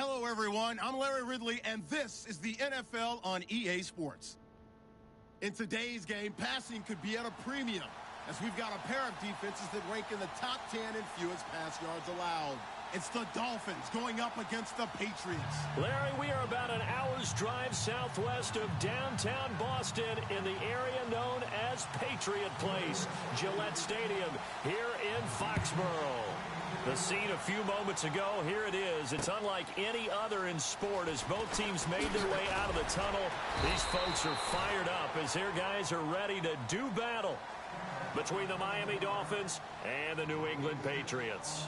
Hello, everyone. I'm Larry Ridley, and this is the NFL on EA Sports. In today's game, passing could be at a premium, as we've got a pair of defenses that rank in the top 10 in fewest pass yards allowed. It's the Dolphins going up against the Patriots. Larry, we are about an hour's drive southwest of downtown Boston in the area known as Patriot Place, Gillette Stadium, here in Foxborough. The scene a few moments ago, here it is. It's unlike any other in sport as both teams made their way out of the tunnel. These folks are fired up as their guys are ready to do battle between the Miami Dolphins and the New England Patriots.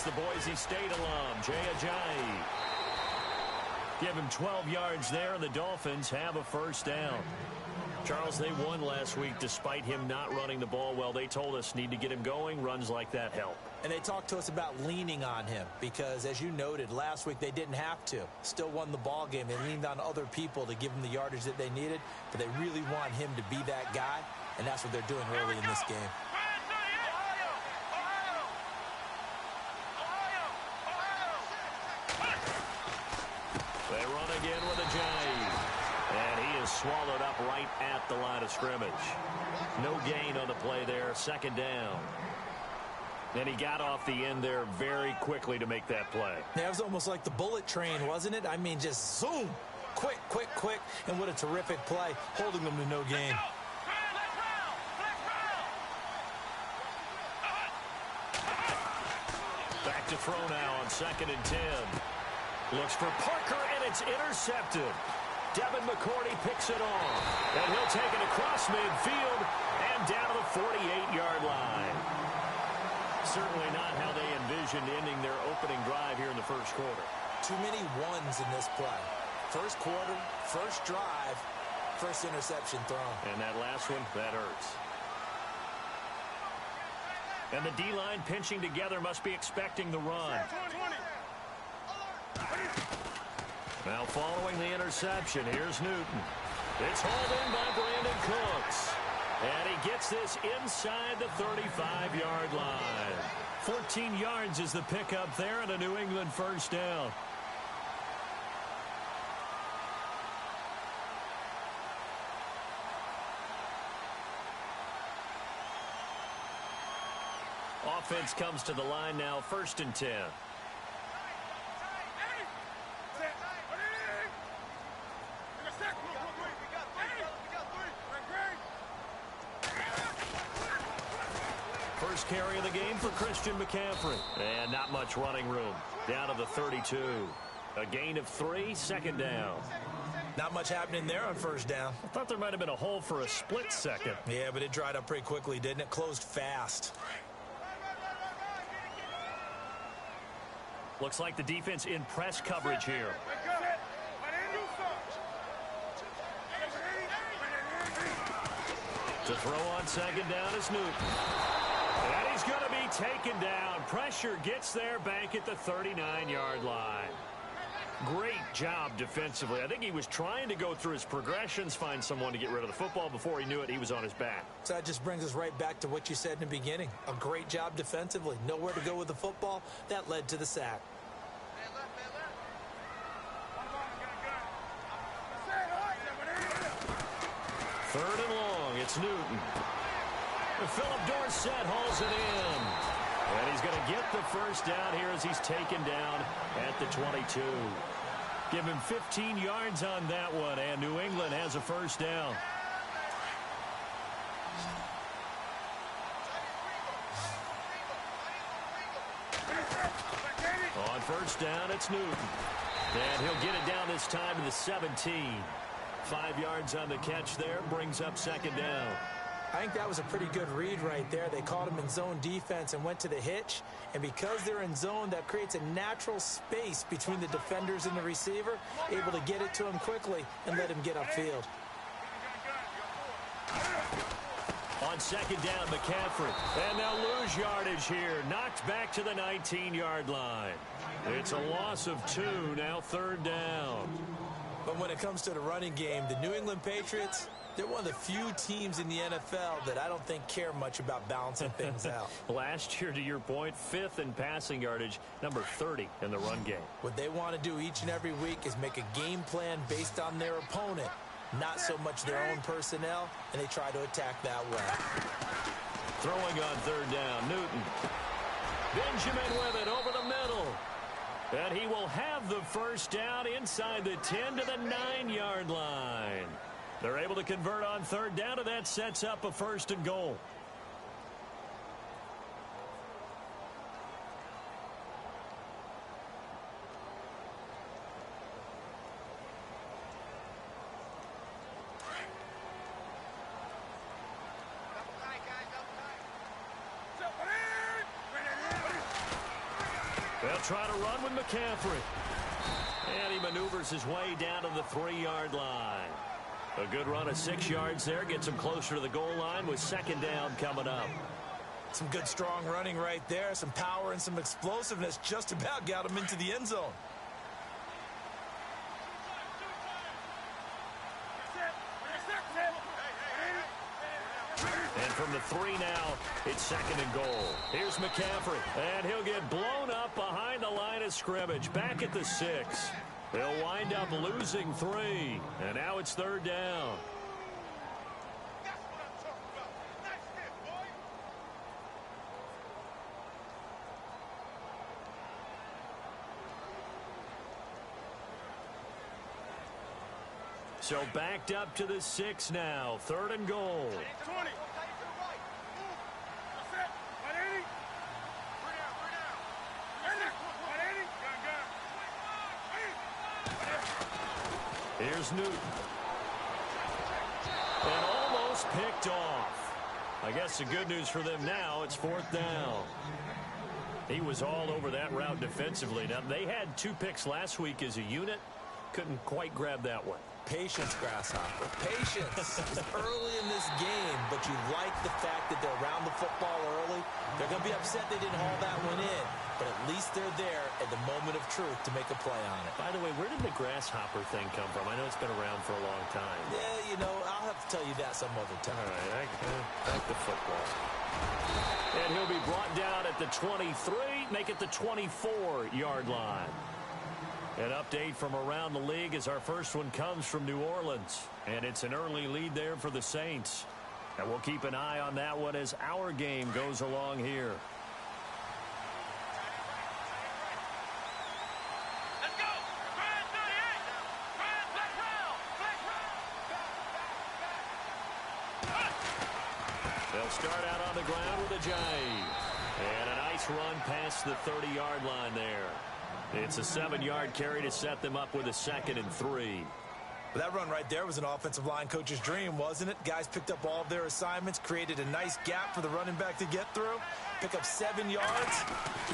The Boise State alum, Jay Ajayi. Give him 12 yards there, and the Dolphins have a first down. Charles, they won last week despite him not running the ball well. They told us need to get him going. Runs like that help. And they talked to us about leaning on him because, as you noted, last week they didn't have to. Still won the ball game. They leaned on other people to give them the yardage that they needed, but they really want him to be that guy, and that's what they're doing early in this game. They run again with Ajayi. And he is swallowed up right at the line of scrimmage. No gain on the play there. Second down. And he got off the end there very quickly to make that play. Yeah, it was almost like the bullet train, wasn't it? I mean, just zoom. Quick, quick, quick. And what a terrific play, holding them to no gain. Back to throw now on 2nd and 10. Looks for Parker, and it's intercepted. Devin McCourty picks it off. And he'll take it across midfield and down to the 48-yard line. Certainly not how they envisioned ending their opening drive here in the first quarter. Too many ones in this play. First quarter, first drive, first interception thrown. And that last one, that hurts. And the D-line pinching together must be expecting the run. Now following the interception, here's Newton. It's hauled in by Brandon Cooks. And he gets this inside the 35-yard line. 14 yards is the pickup there and a New England first down. Offense comes to the line now, 1st and 10. First carry of the game for Christian McCaffrey. And not much running room. Down to the 32. A gain of 3, 2nd down. Not much happening there on first down. I thought there might have been a hole for a split second. Yeah, but it dried up pretty quickly, didn't it? Closed fast. Looks like the defense in press coverage here. To throw on 2nd down is Newton. And he's going to be taken down. Pressure gets there back at the 39-yard line. Great job defensively. I think he was trying to go through his progressions, find someone to get rid of the football. Before he knew it, he was on his back. So that just brings us right back to what you said in the beginning. A great job defensively. Nowhere to go with the football. That led to the sack. Third and long. It's Newton. And Philip Dorsett hauls it in. And he's going to get the first down here as he's taken down at the 22. Give him 15 yards on that one, and New England has a first down. On first down, it's Newton. And he'll get it down this time to the 17. 5 yards on the catch there, brings up 2nd down. I think that was a pretty good read right there. They called him in zone defense and went to the hitch. And because they're in zone, that creates a natural space between the defenders and the receiver, able to get it to him quickly and let him get upfield. On second down, McCaffrey. And they'll lose yardage here. Knocked back to the 19-yard line. It's a loss of 2, now third down. But when it comes to the running game, the New England Patriots, they're one of the few teams in the NFL that I don't think care much about balancing things out. Last year, to your point, 5th in passing yardage, number 30 in the run game. What they want to do each and every week is make a game plan based on their opponent, not so much their own personnel, and they try to attack that way. Throwing on third down, Newton. Benjamin with it over the middle. And he will have the first down inside the 10 to the 9-yard line. They're able to convert on third down, and that sets up a 1st and goal. They'll try to run with McCaffrey. And he maneuvers his way down to the 3-yard line. A good run of 6 yards there. Gets him closer to the goal line with second down coming up. Some good strong running right there. Some power and some explosiveness just about got him into the end zone. And from the 3 now, it's 2nd and goal. Here's McCaffrey. And he'll get blown up behind the line of scrimmage. Back at the 6. They'll wind up losing 3. And now it's 3rd down. So backed up to the 6 now. 3rd and goal. 20. Here's Newton. And almost picked off. I guess the good news for them now, it's 4th down. He was all over that route defensively. Now, they had 2 picks last week as a unit. Couldn't quite grab that one. Patience, Grasshopper. Patience. It's early in this game, but you like the fact that they're around the football early. They're going to be upset they didn't haul that one in, but at least they're there at the moment of truth to make a play on it. By the way, where did the grasshopper thing come from? I know it's been around for a long time. Yeah, you know, I'll have to tell you that some other time. All right, back to football. And he'll be brought down at the 23, make it the 24-yard line. An update from around the league as our first one comes from New Orleans. And it's an early lead there for the Saints. And we'll keep an eye on that one as our game goes along here. Let's go. They'll start out on the ground with a jive. And a nice run past the 30-yard line there. It's a 7-yard carry to set them up with a 2nd and 3. Well, that run right there was an offensive line coach's dream, wasn't it? Guys picked up all of their assignments, created a nice gap for the running back to get through, pick up 7 yards.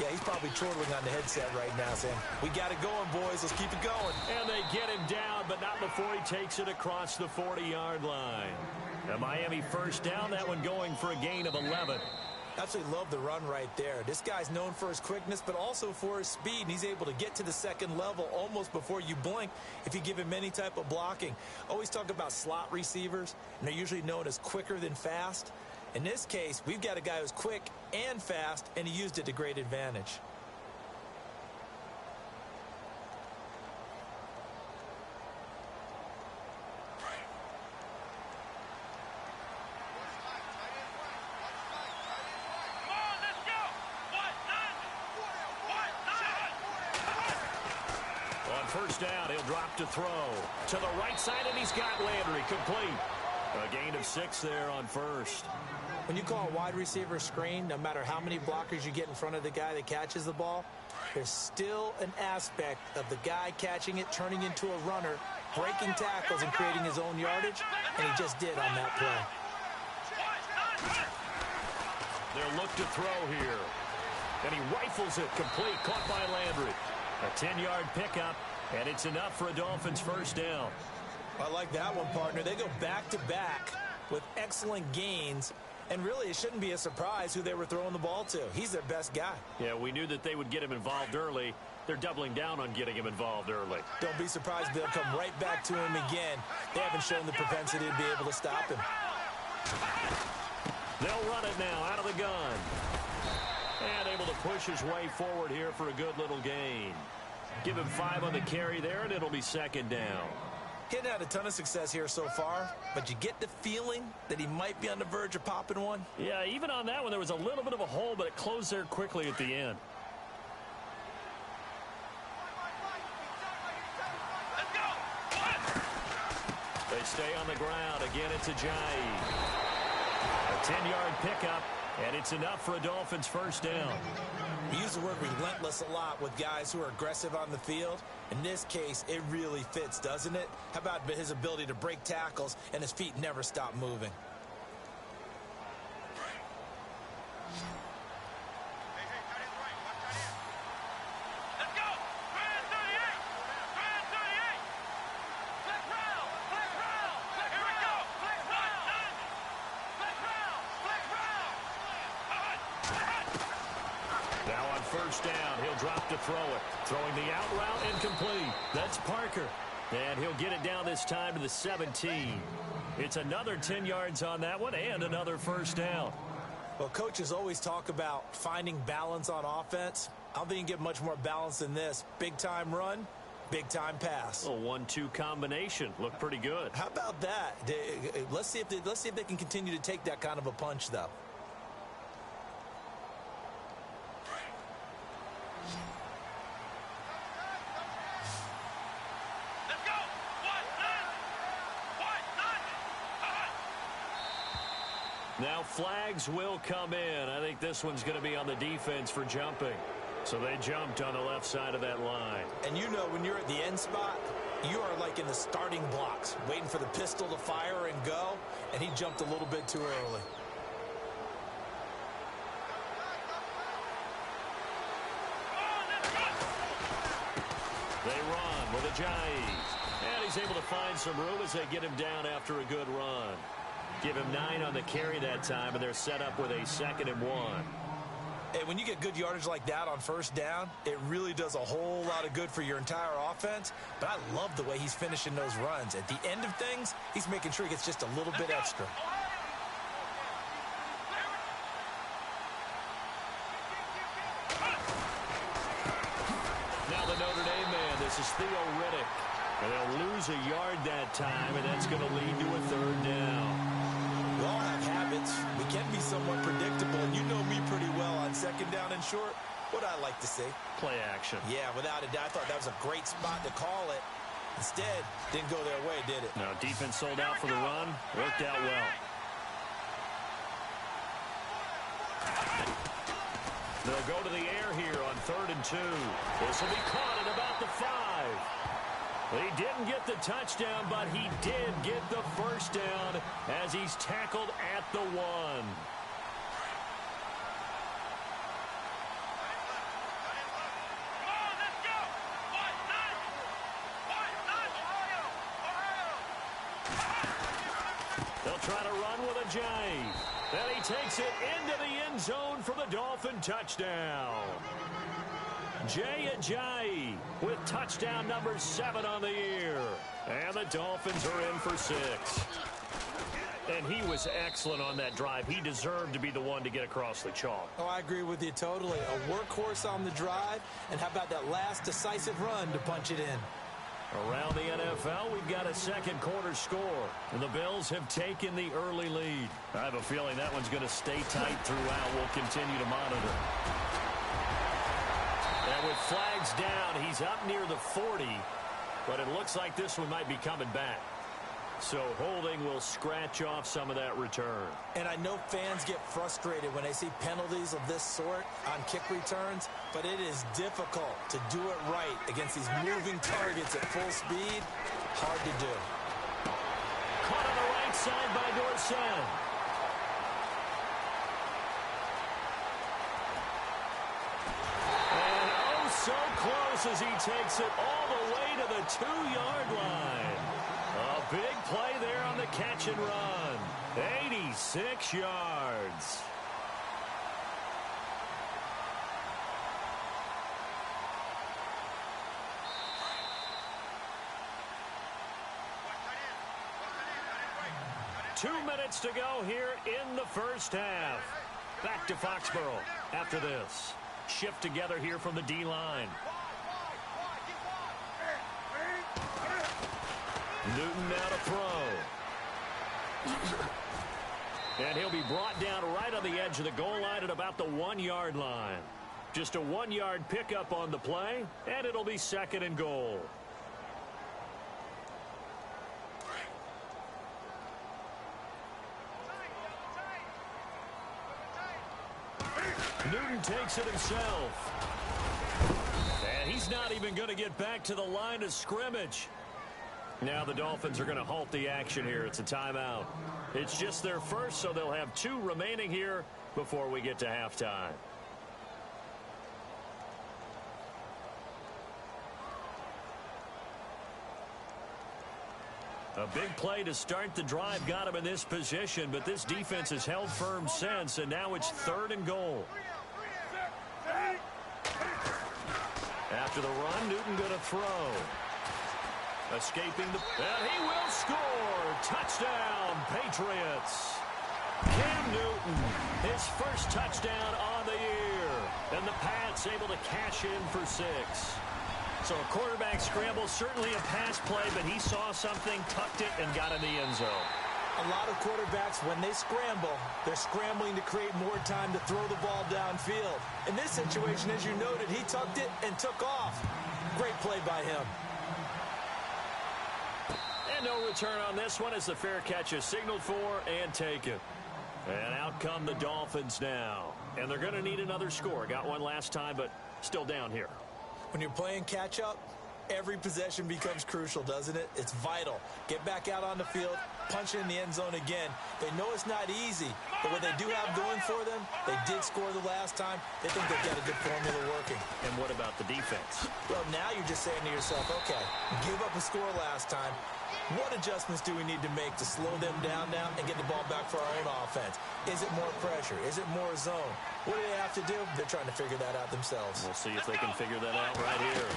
Yeah, he's probably chortling on the headset right now saying, we got it going, boys. Let's keep it going. And they get him down, but not before he takes it across the 40-yard line. A Miami first down, that one going for a gain of 11. Absolutely love the run right there. This guy's known for his quickness, but also for his speed. And he's able to get to the 2nd level almost before you blink if you give him any type of blocking. Always talk about slot receivers, and they're usually known as quicker than fast. In this case, we've got a guy who's quick and fast, and he used it to great advantage. First down, he'll drop to throw. To the right side, and he's got Landry complete. A gain of 6 there on first. When you call a wide receiver screen, no matter how many blockers you get in front of the guy that catches the ball, there's still an aspect of the guy catching it, turning into a runner, breaking tackles and creating his own yardage, and he just did on that play. They'll look to throw here. And he rifles it complete, caught by Landry. A 10-yard pickup, and it's enough for a Dolphins first down. I like that one, partner. They go back-to-back with excellent gains, And really, it shouldn't be a surprise who they were throwing the ball to. He's their best guy. Yeah, we knew that they would get him involved early. They're doubling down on getting him involved early. Don't be surprised if they'll come right back to him again. They haven't shown the propensity to be able to stop him. They'll run it now out of the gun. And able to push his way forward here for a good little gain. Give him 5 on the carry there, and it'll be second down. He hadn't had a ton of success here so far, but you get the feeling that he might be on the verge of popping one. Yeah, even on that one, there was a little bit of a hole, but it closed there quickly at the end. They stay on the ground. Again, it's Ajayi. A 10-yard pickup, and it's enough for a Dolphins first down. We use the word relentless a lot with guys who are aggressive on the field. In this case, it really fits, doesn't it? How about his ability to break tackles and his feet never stop moving? First down, he'll drop to throw it. Throwing the out route, incomplete. That's Parker. And he'll get it down this time to the 17. It's another 10 yards on that one and another first down. Well, coaches always talk about finding balance on offense. I don't think you can get much more balance than this. Big-time run, big-time pass. A 1-2 combination. Looked pretty good. How about that? Let's see if they can continue to take that kind of a punch, though. Now flags will come in. I think this one's going to be on the defense for jumping. So they jumped on the left side of that line. And you know when you're at the end spot, you are like in the starting blocks, waiting for the pistol to fire and go, and he jumped a little bit too early. They run with Ajayi. And he's able to find some room as they get him down after a good run. Give him 9 on the carry that time, and they're set up with a 2nd and 1. Hey, when you get good yardage like that on first down, it really does a whole lot of good for your entire offense. But I love the way he's finishing those runs. At the end of things, he's making sure he gets just a little bit extra. Now the Notre Dame man, this is Theo Riddick. And they'll lose a yard that time, and that's going to lead to a 3rd down. We all have habits. We can be somewhat predictable, and you know me pretty well on 2nd down and short. What I like to see. Play action. Yeah, without a doubt. I thought that was a great spot to call it. Instead, didn't go their way, did it? No, defense sold out for the run. Worked out well. They'll go to the air here on 3rd and 2. This will be caught at about the 5. He didn't get the touchdown, but he did get the first down as he's tackled at the 1. They'll try to run with Ajayi. And he takes it into the end zone for the Dolphin touchdown. Jay Ajayi with touchdown number 7 on the year. And the Dolphins are in for 6. And he was excellent on that drive. He deserved to be the one to get across the chalk. Oh, I agree with you totally. A workhorse on the drive. And how about that last decisive run to punch it in? Around the NFL, we've got a 2nd quarter score. And the Bills have taken the early lead. I have a feeling that one's going to stay tight throughout. We'll continue to monitor. And with flags down, he's up near the 40. But it looks like this one might be coming back. So holding will scratch off some of that return. And I know fans get frustrated when they see penalties of this sort on kick returns, but it is difficult to do it right against these moving targets at full speed. Hard to do. Caught on the right side by Dorsett. And oh, so close as he takes it all the way to the 2-yard line. A big play there on the catch and run. 87 26 yards. Two minutes to go here in the first half. Back to Foxborough after this. Shift together here from the D-line. Newton now to throw. And he'll be brought down right on the edge of the goal line at about the 1-yard line. Just a 1-yard pickup on the play, and it'll be 2nd and goal. Newton takes it himself. And he's not even going to get back to the line of scrimmage. Now the Dolphins are going to halt the action here. It's a timeout. It's just their first, so they'll have 2 remaining here before we get to halftime. A big play to start the drive got him in this position, but this defense has held firm since, and now it's 3rd and goal. After the run, Newton going to throw. Escaping the... And he will score! Touchdown, Patriots! Cam Newton, his first touchdown on the year. And the Pats able to cash in for 6. So a quarterback scramble, certainly a pass play, but he saw something, tucked it, and got in the end zone. A lot of quarterbacks, when they scramble, they're scrambling to create more time to throw the ball downfield. In this situation, as you noted, he tucked it and took off. Great play by him. And no return on this one as the fair catch is signaled for and taken. And out come the Dolphins now. And they're going to need another score. Got one last time, but still down here. When you're playing catch-up, every possession becomes crucial, doesn't it? It's vital. Get back out on the field, punch it in the end zone again. They know it's not easy, but what they do have going for them, they did score the last time. They think they've got a good formula working. And what about the defense? Well, now you're just saying to yourself, okay, give up a score last time. What adjustments do we need to make to slow them down now and get the ball back for our own offense? Is it more pressure? Is it more zone? What do they have to do? They're trying to figure that out themselves. We'll see if they can figure that out right here.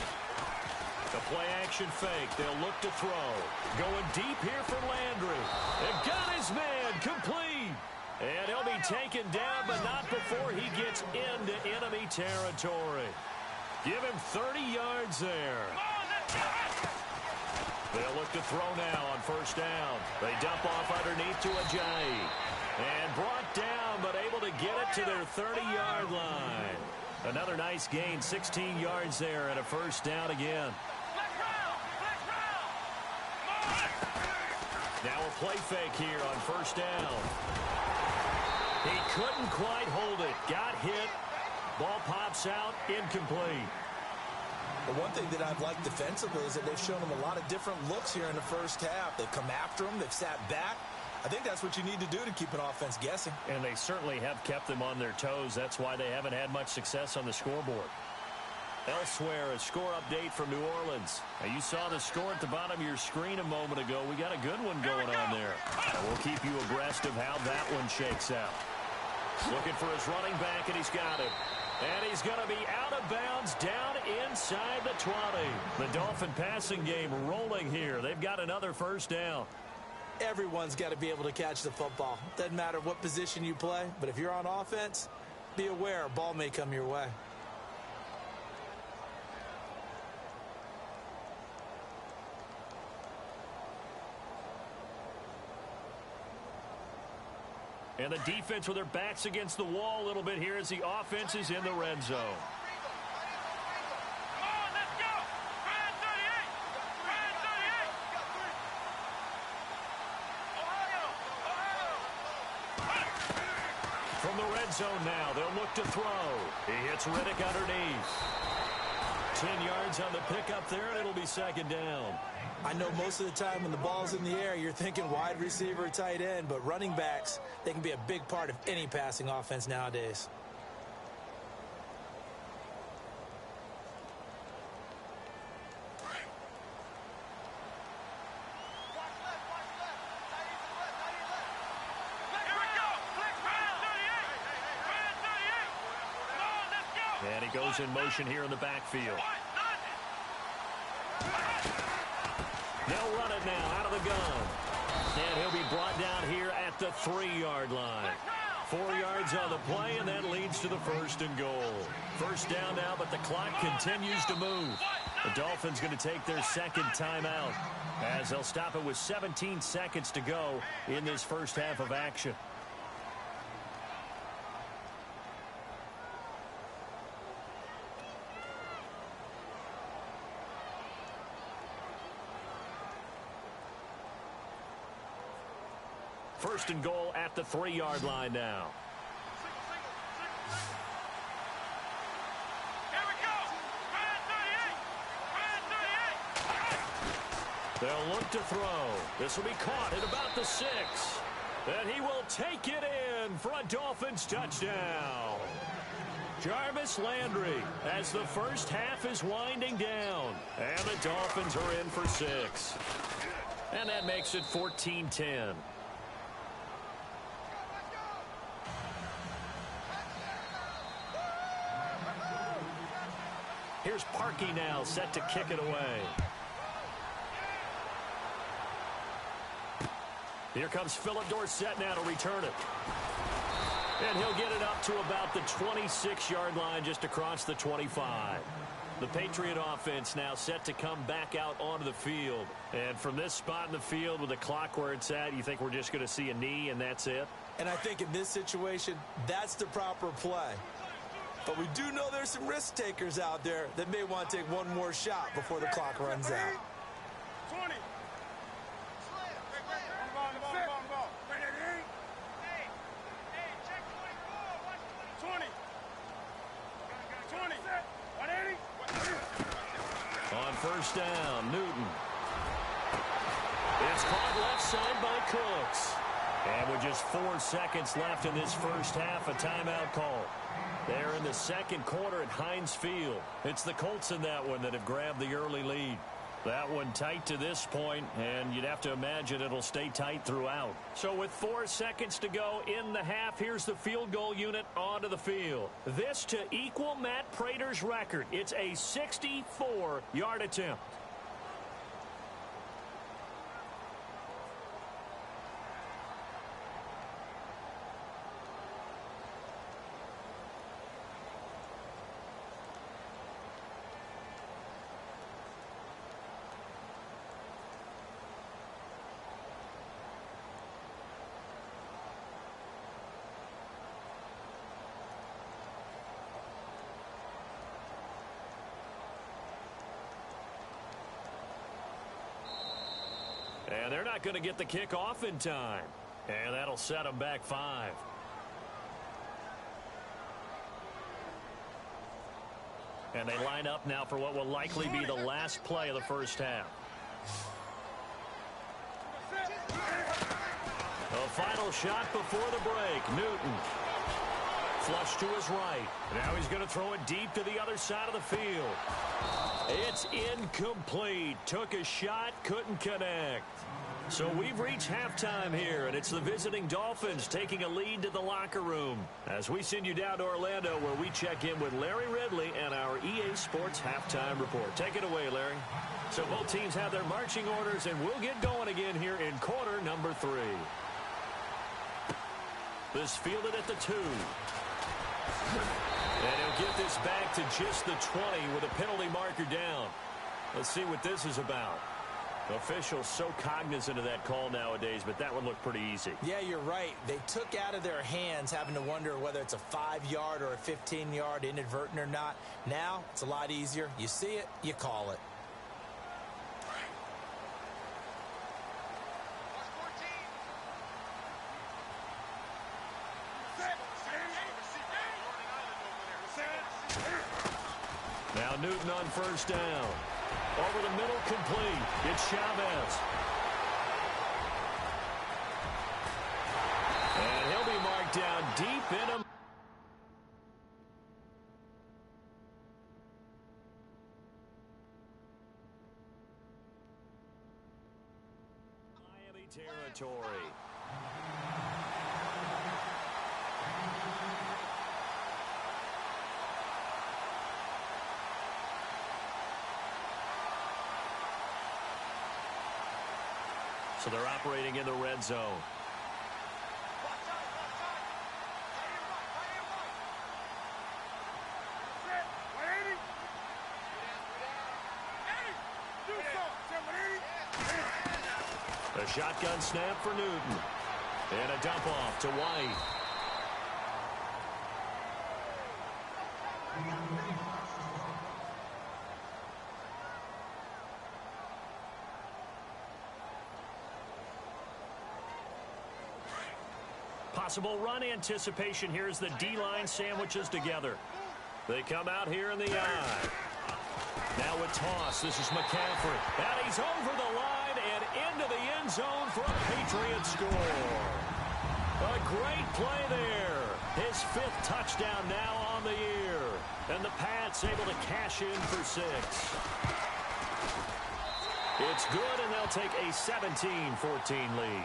The play-action fake. They'll look to throw. Going deep here for Landry. And got his man complete. And he'll be taken down, but not before he gets into enemy territory. Give him 30 yards there. They'll look to throw now on first down. They dump off underneath to Ajayi. And brought down, but able to get it to their 30-yard line. Another nice gain, 16 yards there, and a first down again. Now a play fake here on first down. He couldn't quite hold it. Got hit. Ball pops out, incomplete. The one thing that I've liked defensively is that they've shown them a lot of different looks here in the first half. They've come after them. They've sat back. I think that's what you need to do to keep an offense guessing. And they certainly have kept them on their toes. That's why they haven't had much success on the scoreboard. Elsewhere, a score update from New Orleans. Now, you saw the score at the bottom of your screen a moment ago. We got a good one going on there. And we'll keep you abreast of how that one shakes out. Looking for his running back, and he's got it. And he's going to be out of bounds down inside the 20. The Dolphin passing game rolling here. They've got another first down. Everyone's got to be able to catch the football. Doesn't matter what position you play, but if you're on offense, be aware a ball may come your way. And the defense with their backs against the wall a little bit here as the offense is in the red zone. From the red zone now, they'll look to throw. He hits Riddick underneath. 10 yards on the pickup there, and it'll be second down. I know most of the time when the ball's in the air, you're thinking wide receiver, tight end, but running backs, they can be a big part of any passing offense nowadays. And he goes in motion here in the backfield. They'll run it now out of the gun. And he'll be brought down here at the 3-yard line. 4 yards on the play, and that leads to the 1st and goal. First down now, but the clock continues to move. The Dolphins going to take their second timeout as they'll stop it with 17 seconds to go in this first half of action. First and goal at the 3-yard line now. They'll look to throw. This will be caught at about the 6. And he will take it in for a Dolphins touchdown. Jarvis Landry as the first half is winding down. And the Dolphins are in for 6. And that makes it 14-10. Here's Parkey now, set to kick it away. Here comes Philip Dorsett now to return it. And he'll get it up to about the 26-yard line, just across the 25. The Patriot offense now set to come back out onto the field. And from this spot in the field with the clock where it's at, you think we're just going to see a knee and that's it? And I think in this situation, that's the proper play. But we do know there's some risk takers out there that may want to take one more shot before the clock runs out. 20. On first down, Newton. It's caught left side by Cooks. And with just 4 seconds left in this first half, a timeout call. They're in the second quarter at Heinz Field. It's the Colts in that one that have grabbed the early lead. That one tight to this point, and you'd have to imagine it'll stay tight throughout. So with 4 seconds to go in the half, here's the field goal unit onto the field. This to equal Matt Prater's record. It's a 64-yard attempt. And they're not going to get the kick off in time. And that'll set them back 5. And they line up now for what will likely be the last play of the first half. A final shot before the break. Newton. Flush to his right. Now he's going to throw it deep to the other side of the field. It's incomplete. Took a shot, couldn't connect. So we've reached halftime here, and it's the visiting Dolphins taking a lead to the locker room as we send you down to Orlando, where we check in with Larry Ridley and our EA Sports Halftime Report. Take it away, Larry. So both teams have their marching orders, and we'll get going again here in quarter number 3. This fielded at the 2. And he'll get this back to just the 20 with a penalty marker down. Let's see what this is about. Officials so cognizant of that call nowadays, but that one looked pretty easy. Yeah, you're right. They took out of their hands having to wonder whether it's a 5-yard or a 15-yard inadvertent or not. Now, it's a lot easier. You see it, you call it. Now Newton on first down. Over the middle, complete. It's Chavez. And he'll be marked down deep in him. Miami territory. So they're operating in the red zone. A shotgun snap for Newton. And a dump off to White. Possible run anticipation here as the D-line sandwiches together. They come out here in the eye. Now a toss. This is McCaffrey. And he's over the line and into the end zone for a Patriot score. A great play there. His 5th touchdown now on the year. And the Pats able to cash in for 6. It's good, and they'll take a 17-14 lead.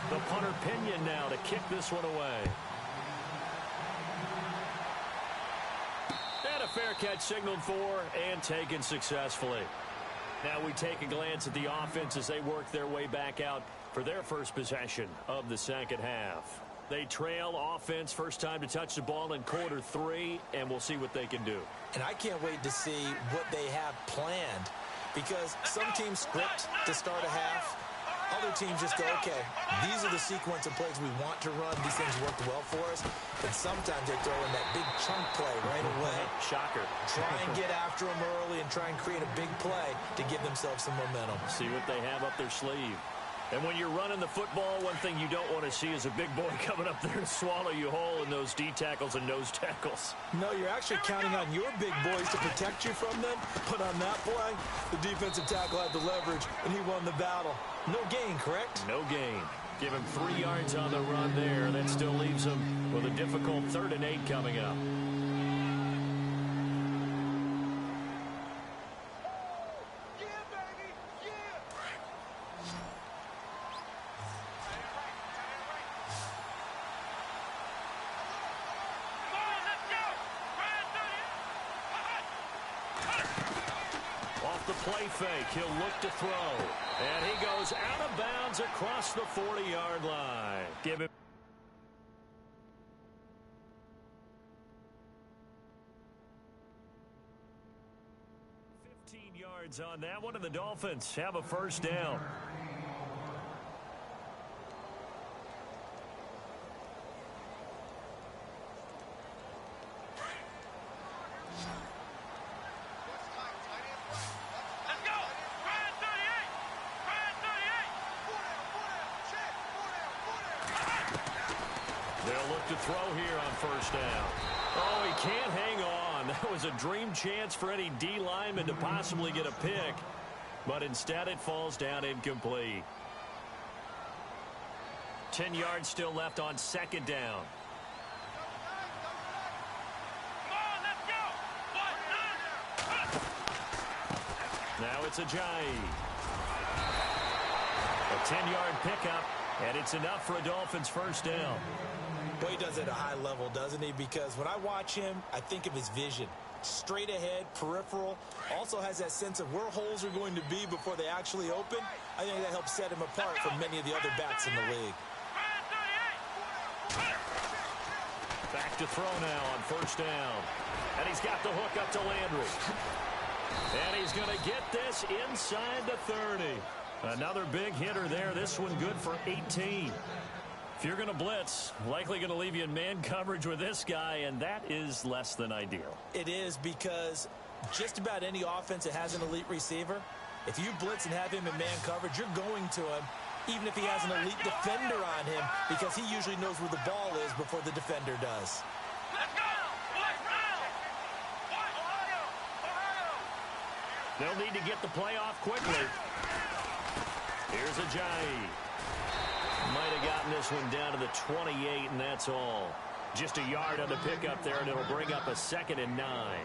The punter Pinion now to kick this one away. And a fair catch signaled for and taken successfully. Now we take a glance at the offense as they work their way back out for their first possession of the second half. They trail offense first time to touch the ball in quarter 3, and we'll see what they can do. And I can't wait to see what they have planned, because some teams script to start a half. Other teams just go, okay, these are the sequence of plays we want to run. These things worked well for us. But sometimes they throw in that big chunk play right away. Shocker. Try and get after them early and try and create a big play to give themselves some momentum. See what they have up their sleeve. And when you're running the football, one thing you don't want to see is a big boy coming up there to swallow you whole in those D tackles and nose tackles. No, you're actually counting on your big boys to protect you from them. But on that play, the defensive tackle had the leverage, and he won the battle. No gain, correct? No gain. Give him 3 yards on the run there. That still leaves him with a difficult 3rd and 8 coming up. Play fake. He'll look to throw. And he goes out of bounds across the 40-yard line. Give him 15 yards on that one, and the Dolphins have a first down. To throw here on first down. Oh, he can't hang on. That was a dream chance for any D lineman to possibly get a pick, but instead it falls down incomplete. 10 yards still left on second down. Now it's Ajayi. A 10-yard pickup, and it's enough for a Dolphins first down. Well, he does it at a high level, doesn't he? Because when I watch him, I think of his vision. Straight ahead, peripheral. Also has that sense of where holes are going to be before they actually open. I think that helps set him apart from many of the other backs in the league. Back to throw now on first down. And he's got the hook up to Landry. And he's going to get this inside the 30. Another big hitter there. This one good for 18. If you're going to blitz, likely going to leave you in man coverage with this guy, and that is less than ideal. It is, because just about any offense that has an elite receiver, if you blitz and have him in man coverage, you're going to him, even if he has an elite defender on him, because he usually knows where the ball is before the defender does. They'll need to get the play off quickly. Here's Ajayi. Might have gotten this one down to the 28, and that's all. Just a yard on the pickup there, and it'll bring up a 2nd and 9.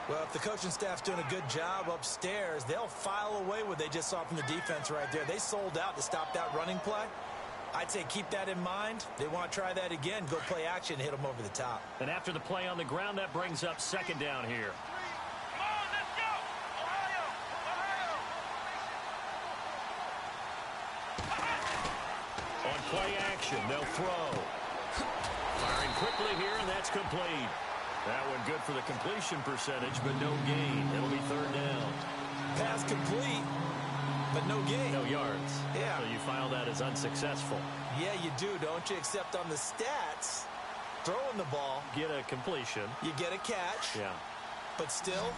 Well, if the coaching staff's doing a good job upstairs, they'll file away what they just saw from the defense right there. They sold out to stop that running play. I'd say keep that in mind. They want to try that again, go play action, hit them over the top. And after the play on the ground, that brings up 2nd down here. On play action, they'll throw. Firing quickly here, and that's complete. That one good for the completion percentage, but no gain. It'll be third down. Pass complete, but no gain. No yards. Yeah. So you file that as unsuccessful. Yeah, you do, don't you? Except on the stats, throwing the ball. Get a completion. You get a catch. Yeah. But still,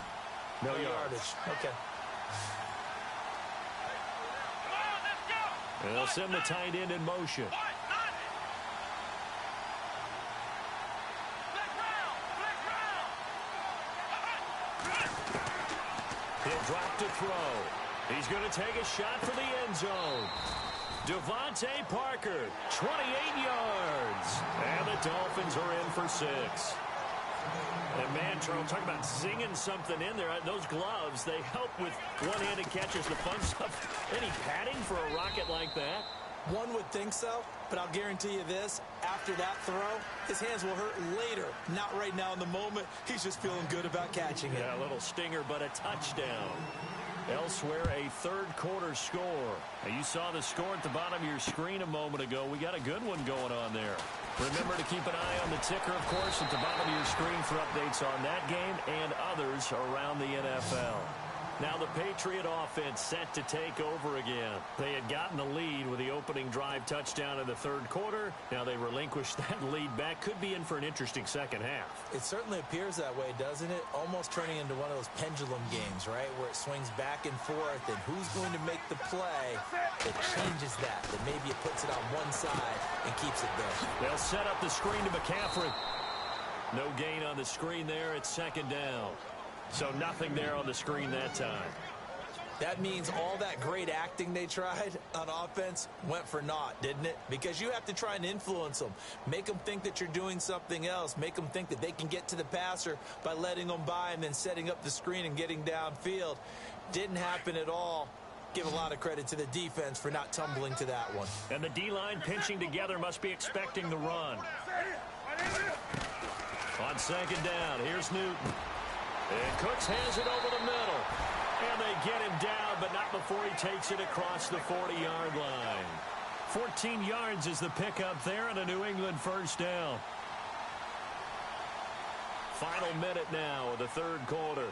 no yardage. Okay. And they'll send the tight end in motion. He'll drop to throw. He's going to take a shot for the end zone. Devontae Parker, 28 yards. And the Dolphins are in for 6. And man, Charles, talk about zinging something in there. Those gloves, they help with one-handed catches, the fun stuff. Any padding for a rocket like that? One would think so, but I'll guarantee you this. After that throw, his hands will hurt later. Not right now in the moment. He's just feeling good about catching it. Yeah, a little stinger, but a touchdown. Elsewhere, a third-quarter score. Now, you saw the score at the bottom of your screen a moment ago. We got a good one going on there. Remember to keep an eye on the ticker, of course, at the bottom of your screen for updates on that game and others around the NFL. Now the Patriot offense set to take over again. They had gotten the lead with the opening drive touchdown in the third quarter. Now they relinquished that lead back. Could be in for an interesting second half. It certainly appears that way, doesn't it? Almost turning into one of those pendulum games, right? Where it swings back and forth, and who's going to make the play that changes that maybe it puts it on one side and keeps it there. They'll set up the screen to McCaffrey. No gain on the screen there. It's second down. So nothing there on the screen that time. That means all that great acting they tried on offense went for naught, didn't it? Because you have to try and influence them. Make them think that you're doing something else. Make them think that they can get to the passer by letting them by and then setting up the screen and getting downfield. Didn't happen at all. Give a lot of credit to the defense for not tumbling to that one. And the D-line pinching together must be expecting the run. On second down, here's Newton. And Cooks has it over the middle. And they get him down, but not before he takes it across the 40-yard line. 14 yards is the pickup there and a New England first down. Final minute now of the third quarter.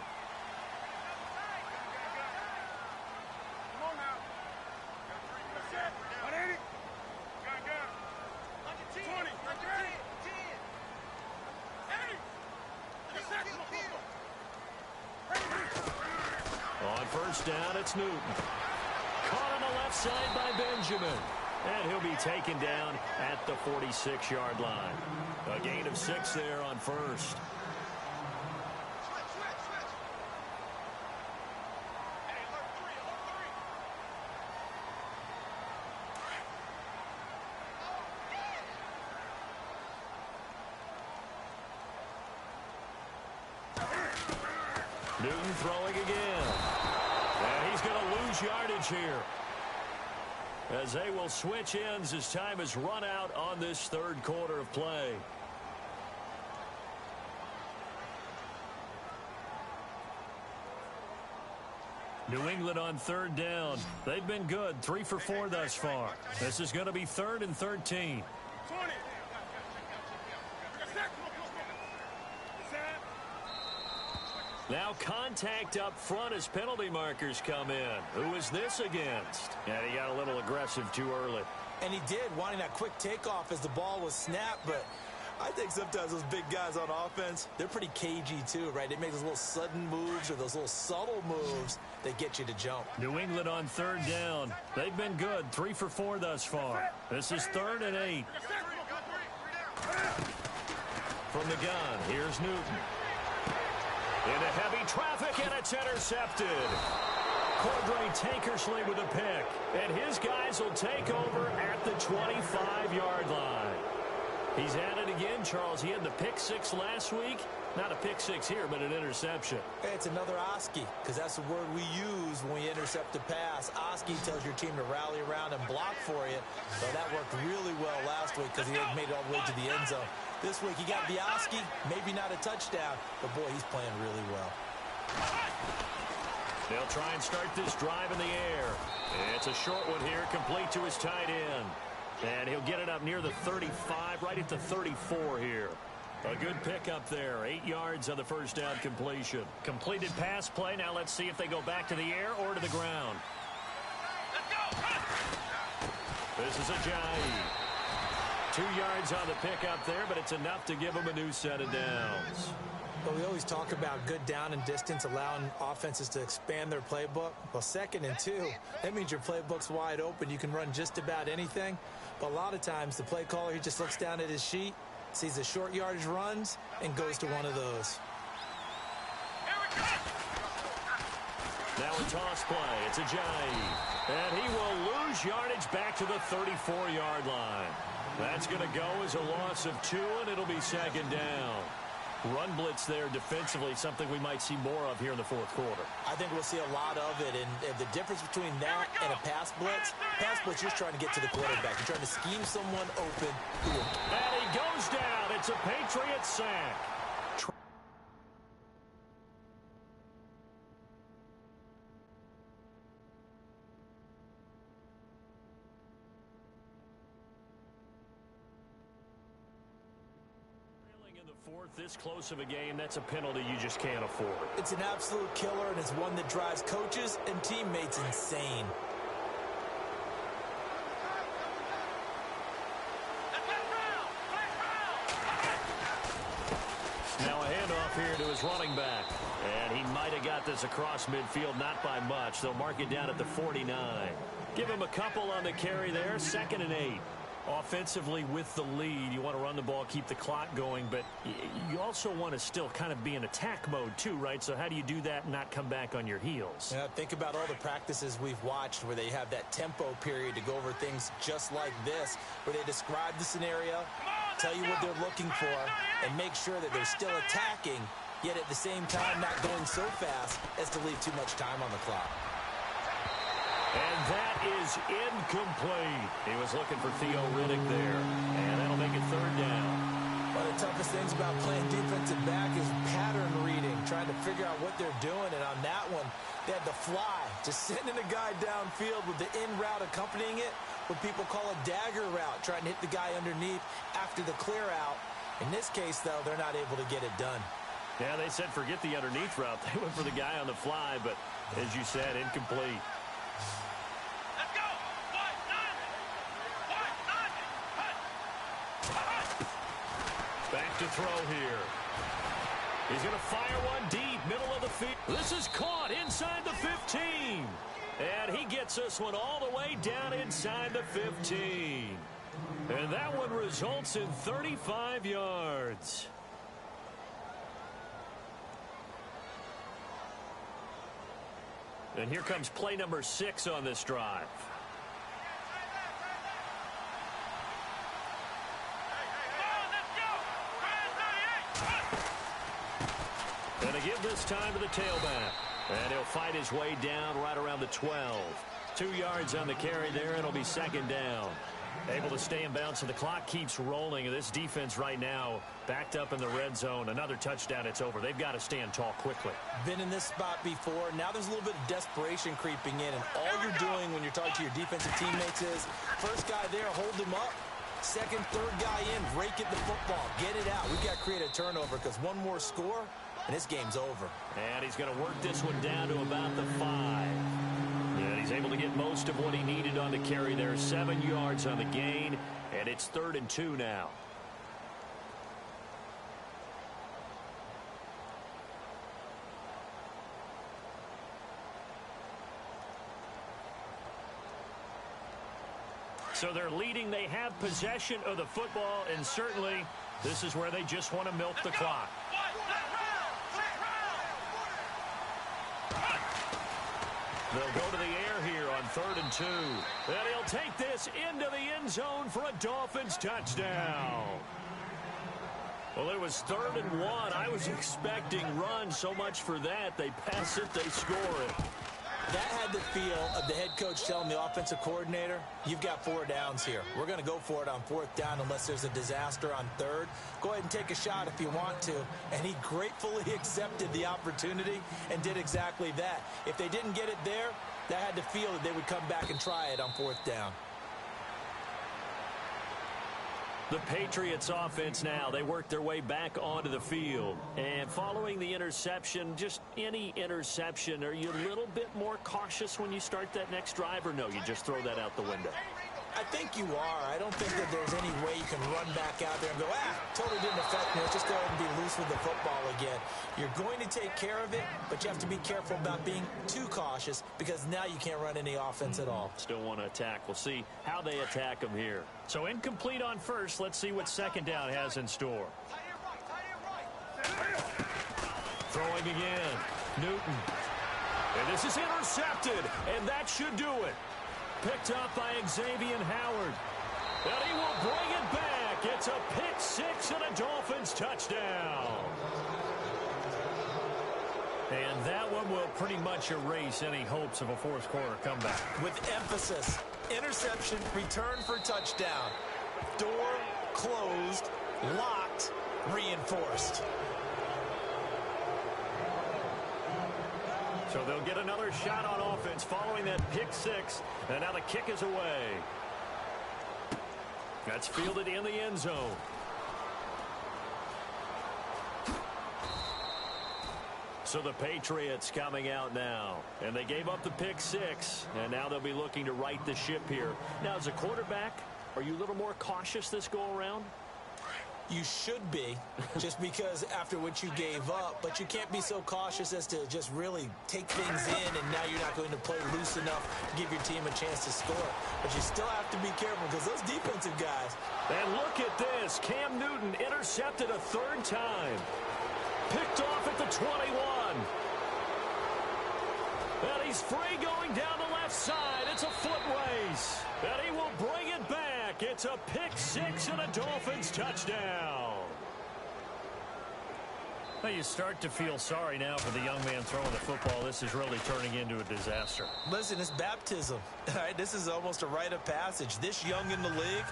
On first down, it's Newton. Caught on the left side by Benjamin. And he'll be taken down at the 46-yard line. A gain of 6 there on first. Newton throwing again. And he's going to lose yardage here, as they will switch ends as time is run out on this third quarter of play. New England on third down. They've been good, 3 for 4 thus far. This is going to be 3rd and 13. Now contact up front as penalty markers come in. Who is this against? Yeah, he got a little aggressive too early. And he did, wanting that quick takeoff as the ball was snapped, but I think sometimes those big guys on offense, they're pretty cagey too, right? They make those little sudden moves or those little subtle moves that get you to jump. New England on third down. They've been good, 3 for 4 thus far. This is 3rd and 8. From the gun, here's Newton. Into heavy traffic, and it's intercepted. Cordray Tankersley with a pick, and his guys will take over at the 25-yard line. He's at it again, Charles. He had the pick 6 last week. Not a pick 6 here, but an interception. Hey, it's another Oski, because that's the word we use when we intercept a pass. Oski tells your team to rally around and block for you. So that worked really well last week because he had made it all the way to the end zone. This week he got the Oski, maybe not a touchdown, but boy, he's playing really well. They'll try and start this drive in the air. It's a short one here, complete to his tight end. And he'll get it up near the 35, right at the 34 here. A good pickup there. 8 yards on the first down completion. Completed pass play. Now let's see if they go back to the air or to the ground. This is Ajayi. 2 yards on the pickup there, but it's enough to give him a new set of downs. But we always talk about good down and distance, allowing offenses to expand their playbook. Well, 2nd and 2, that means your playbook's wide open. You can run just about anything. But a lot of times, the play caller, he just looks down at his sheet, sees the short yardage runs, and goes to one of those. Now a toss play. It's Ajayi. And he will lose yardage back to the 34-yard line. That's going to go as a loss of 2, and it'll be 2nd down. Run blitz there defensively, something we might see more of here in the 4th quarter. I think we'll see a lot of it, and the difference between that and a pass blitz, you're just trying to get to the quarterback. You're trying to scheme someone open. And he goes down. It's a Patriot sack. This close of a game, that's a penalty you just can't afford. It's an absolute killer, and it's one that drives coaches and teammates insane. Now a handoff here to his running back. And he might have got this across midfield, not by much. They'll mark it down at the 49. Give him a couple on the carry there, 2nd and 8. Offensively with the lead, you want to run the ball, keep the clock going, but you also want to still kind of be in attack mode too, right? So how do you do that and not come back on your heels? Yeah, think about all the practices we've watched where they have that tempo period to go over things just like this, where they describe the scenario, tell you what they're looking for, and make sure that they're still attacking, yet at the same time not going so fast as to leave too much time on the clock. And that is incomplete. He was looking for Theo Riddick there. And that'll make it 3rd down. One of the toughest things about playing defensive back is pattern reading, trying to figure out what they're doing. And on that one, they had the fly, just sending a guy downfield with the in route accompanying it, what people call a dagger route, trying to hit the guy underneath after the clear out. In this case, though, they're not able to get it done. Yeah, they said forget the underneath route. They went for the guy on the fly, but as you said, incomplete. Back to throw here. He's going to fire one deep, middle of the field. This is caught inside the 15. And he gets this one all the way down inside the 15. And that one results in 35 yards. And here comes play number 6 on this drive. And they give this time to the tailback. And he'll fight his way down right around the 12. 2 yards on the carry there, and it'll be 2nd down. Able to stay in bounds, so the clock keeps rolling. And this defense right now backed up in the red zone. Another touchdown, it's over. They've got to stand tall quickly. Been in this spot before. Now there's a little bit of desperation creeping in. And all you're doing when you're talking to your defensive teammates is, first guy there, hold him up. Second, third guy in, rake at the football. Get it out. We've got to create a turnover because one more score, and this game's over. And he's going to work this one down to about the 5. And he's able to get most of what he needed on the carry there. 7 yards on the gain, and it's 3rd and 2 now. So they're leading. They have possession of the football, and certainly this is where they just want to milk the clock. They'll go to the air here on 3rd and 2. And he'll take this into the end zone for a Dolphins touchdown. Well, it was 3rd and 1. I was expecting run. So much for that. They pass it, they score it. That had the feel of the head coach telling the offensive coordinator, you've got 4 downs here. We're going to go for it on 4th down unless there's a disaster on 3rd. Go ahead and take a shot if you want to. And he gratefully accepted the opportunity and did exactly that. If they didn't get it there, that had the feel that they would come back and try it on 4th down. The Patriots offense now, they work their way back onto the field. And following the interception, just any interception, are you a little bit more cautious when you start that next drive, or no, you just throw that out the window? I think you are. I don't think that there's any way you can run back out there and go, totally didn't affect me. Let's just go ahead and be loose with the football again. You're going to take care of it, but you have to be careful about being too cautious because now you can't run any offense at all. Still want to attack. We'll see how they attack them here. So incomplete on first. Let's see what second down has in store. Throwing again. Newton. And this is intercepted, and that should do it. Picked up by Xavier Howard. And he will bring it back. It's a pick six and a Dolphins touchdown. And that one will pretty much erase any hopes of a fourth quarter comeback. With emphasis, interception, return for touchdown. Door closed, locked, reinforced. So they'll get another shot on offense following that pick six. And now the kick is away. That's fielded in the end zone. So the Patriots coming out now. And they gave up the pick six. And now they'll be looking to right the ship here. Now, as a quarterback, are you a little more cautious this go-around? You should be, just because after what you gave up, but you can't be so cautious as to just really take things in, and now you're not going to play loose enough to give your team a chance to score. But you still have to be careful because those defensive guys. And look at this. Cam Newton intercepted a third time. Picked off at the 21. And he's free going down the left side. It's a foot race. And he will bring it back. It's a pick six and a Dolphins touchdown. Now you start to feel sorry now for the young man throwing the football. This is really turning into a disaster. Listen, it's baptism. All right, this is almost a rite of passage. This young in the league,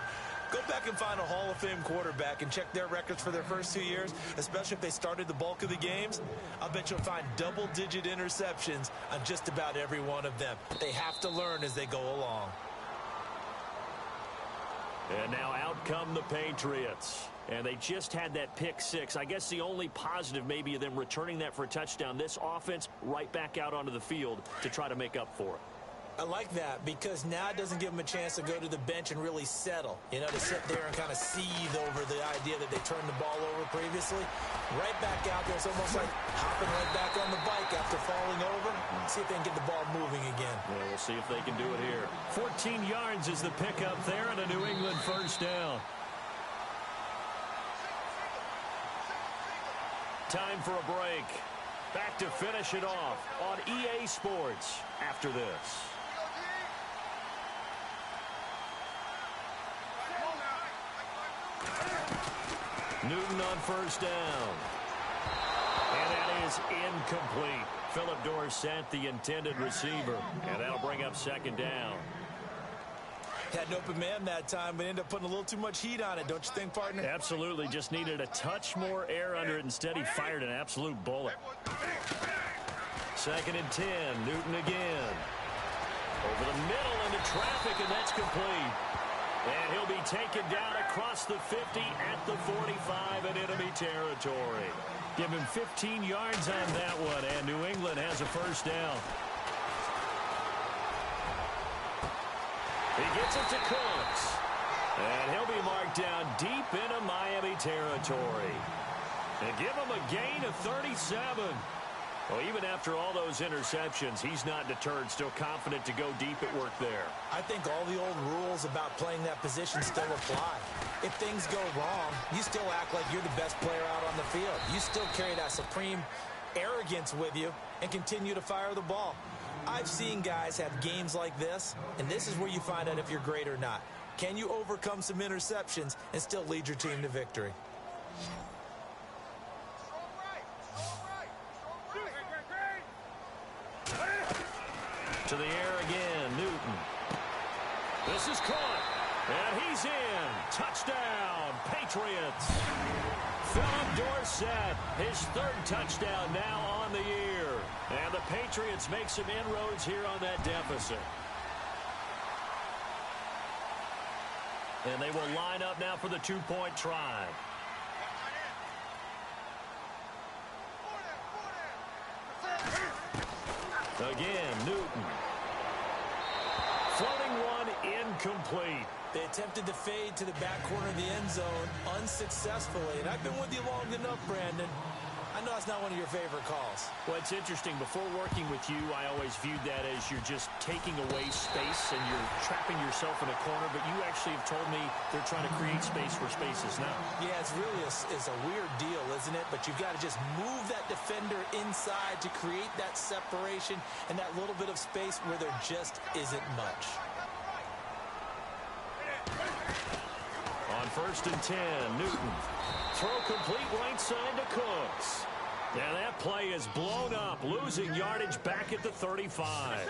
go back and find a Hall of Fame quarterback and check their records for their first 2 years, especially if they started the bulk of the games. I'll bet you'll find double-digit interceptions on just about every one of them. They have to learn as they go along. And now out come the Patriots. And they just had that pick six. I guess the only positive maybe of them returning that for a touchdown. This offense right back out onto the field to try to make up for it. I like that because now it doesn't give them a chance to go to the bench and really settle. You know, to sit there and kind of seethe over the idea that they turned the ball over previously. Right back out there. It's almost like hopping right back on the bike after falling over. See if they can get the ball moving again. Yeah, we'll see if they can do it here. 14 yards is the pickup there and a New England first down. Time for a break. Back to finish it off on EA Sports after this. Newton on first down. And that is incomplete. Philip Dorsett, the intended receiver. And that'll bring up second down. Had an open man that time, but ended up putting a little too much heat on it, don't you think, partner? Absolutely. Just needed a touch more air under it. Instead, he fired an absolute bullet. Second and 10. Newton again. Over the middle into traffic, and that's complete. And he'll be taken down across the 50 at the 45 in enemy territory. Give him 15 yards on that one, and New England has a first down. He gets it to Cooks. And he'll be marked down deep into Miami territory. And give him a gain of 37. Well, even after all those interceptions, he's not deterred, still confident to go deep at work there. I think all the old rules about playing that position still apply. If things go wrong, you still act like you're the best player out on the field. You still carry that supreme arrogance with you and continue to fire the ball. I've seen guys have games like this, and this is where you find out if you're great or not. Can you overcome some interceptions and still lead your team to victory? To the air again, Newton. This is caught, and he's in. Touchdown, Patriots. Philip Dorsett, his third touchdown now on the year. And the Patriots make some inroads here on that deficit. And they will line up now for the two-point try. Again, Newton. Floating one, incomplete. They attempted to fade to the back corner of the end zone unsuccessfully. And I've been with you long enough, Brandon. I know that's not one of your favorite calls. Well, it's interesting. Before working with you, I always viewed that as you're just taking away space and you're trapping yourself in a corner. But you actually have told me they're trying to create space where space is now. Yeah, it's really a weird deal, isn't it? But you've got to just move that defender inside to create that separation and that little bit of space where there just isn't much. On 1st and 10, Newton. Throw complete right side to Cooks. And that play is blown up, losing yardage back at the 35.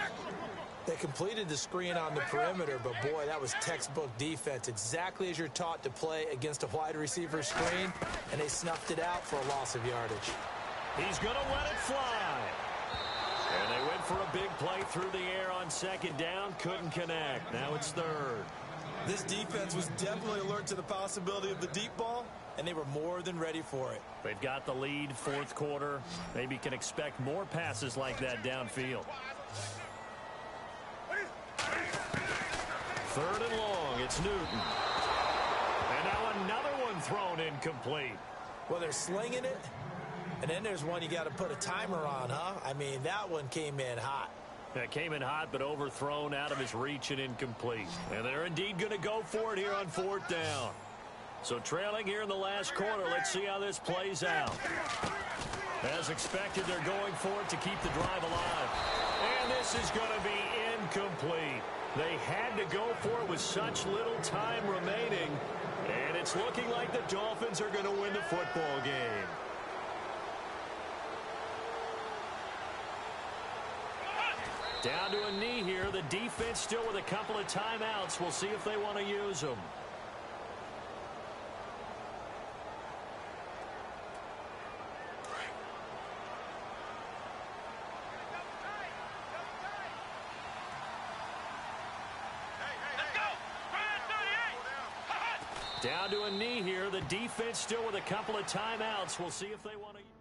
They completed the screen on the perimeter, but boy, that was textbook defense. Exactly as you're taught to play against a wide receiver screen, and they snuffed it out for a loss of yardage. He's going to let it fly. And they went for a big play through the air on 2nd down, couldn't connect. Now it's 3rd. This defense was definitely alert to the possibility of the deep ball, and they were more than ready for it. They've got the lead, 4th quarter. Maybe can expect more passes like that downfield. 3rd and long, it's Newton. And now another one thrown incomplete. Well, they're slinging it, and then there's one you got to put a timer on, huh? I mean, that one came in hot. That came in hot, but overthrown, out of his reach and incomplete. And they're indeed going to go for it here on 4th down. So trailing here in the last quarter, let's see how this plays out. As expected, they're going for it to keep the drive alive. And this is going to be incomplete. They had to go for it with such little time remaining. And it's looking like the Dolphins are going to win the football game. Down to a knee here. The defense still with a couple of timeouts. We'll see if they want to use them. Down to a knee here. The defense still with a couple of timeouts. We'll see if they want to...